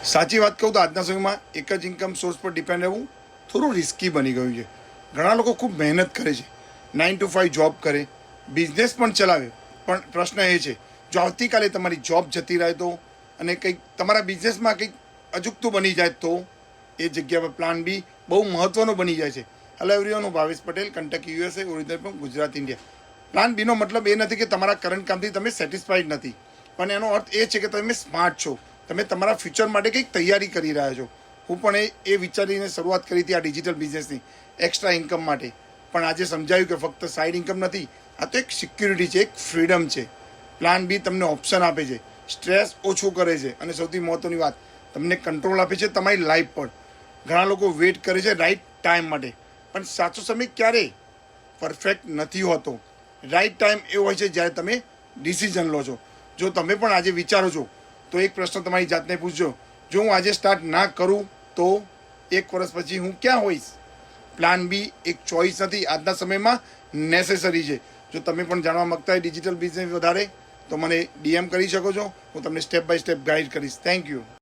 સાચી વાત કહું તો આજના સમયમાં એક જ ઇન્કમ સોર્સ પર ડિપેન્ડ રહેવું થોડું રિસ્કી બની ગયું છે. ઘણા લોકો ખૂબ મહેનત કરે છે, 9 to 5 જોબ કરે, બિઝનેસ પણ ચલાવે, પણ પ્રશ્ન એ છે જો આવતીકાલે તમારી જોબ જતી રહે તો અને કંઈક તમારા બિઝનેસમાં કંઈક અજુગતું બની જાય તો એ જગ્યા પર પ્લાન બી બહુ મહત્ત્વનો બની જાય છે. હેલો એવરીવન, હું ભાવેશ પટેલ, કંટકી USA, ઓરિજિનલ પણ ગુજરાત ઇન્ડિયા. પ્લાન બીનો મતલબ એ નથી કે તમારા કરંટ કામથી તમે સેટિસ્ફાઈડ નથી, પણ એનો અર્થ એ છે કે તમે સ્માર્ટ છો, તમે તમારા ફ્યુચર માટે કંઈક તૈયારી કરી રહ્યા છો. હું પણ એ વિચારીને શરૂઆત કરી હતી આ ડિજિટલ બિઝનેસની એક્સ્ટ્રા ઇન્કમ માટે, પણ આજે સમજાયું કે ફક્ત સાઇડ ઇન્કમ નથી, આ તો એક સિક્યુરિટી છે, એક ફ્રીડમ છે. પ્લાન બી તમને ઓપ્શન આપે છે, સ્ટ્રેસ ઓછું કરે છે અને સૌથી મહત્ત્વની વાત, તમને કંટ્રોલ આપે છે તમારી લાઈફ પર. ઘણા લોકો વેઇટ કરે છે રાઈટ ટાઈમ માટે, પણ સાચો સમય ક્યારે પરફેક્ટ નથી હોતો. રાઈટ ટાઈમ એવો હોય છે જ્યારે તમે ડિસિઝન લો છો. જો તમે પણ આજે વિચારો છો તો એક પ્રશ્ન તમારી જાતને પૂછજો, જો હું આજે સ્ટાર્ટ ના કરું તો 1 વર્ષ પછી હું ક્યાં હોઈશ? પ્લાન બી એક ચોઈસ નથી, આજના સમયમાં નેસેસરી છે. જો તમે પણ જાણવા માગતા હોય ડિજિટલ બિઝનેસ વધારે તો મને DM કરી શકો છો, હું તમને સ્ટેપ બાય સ્ટેપ ગાઈડ કરીશ. Thank you.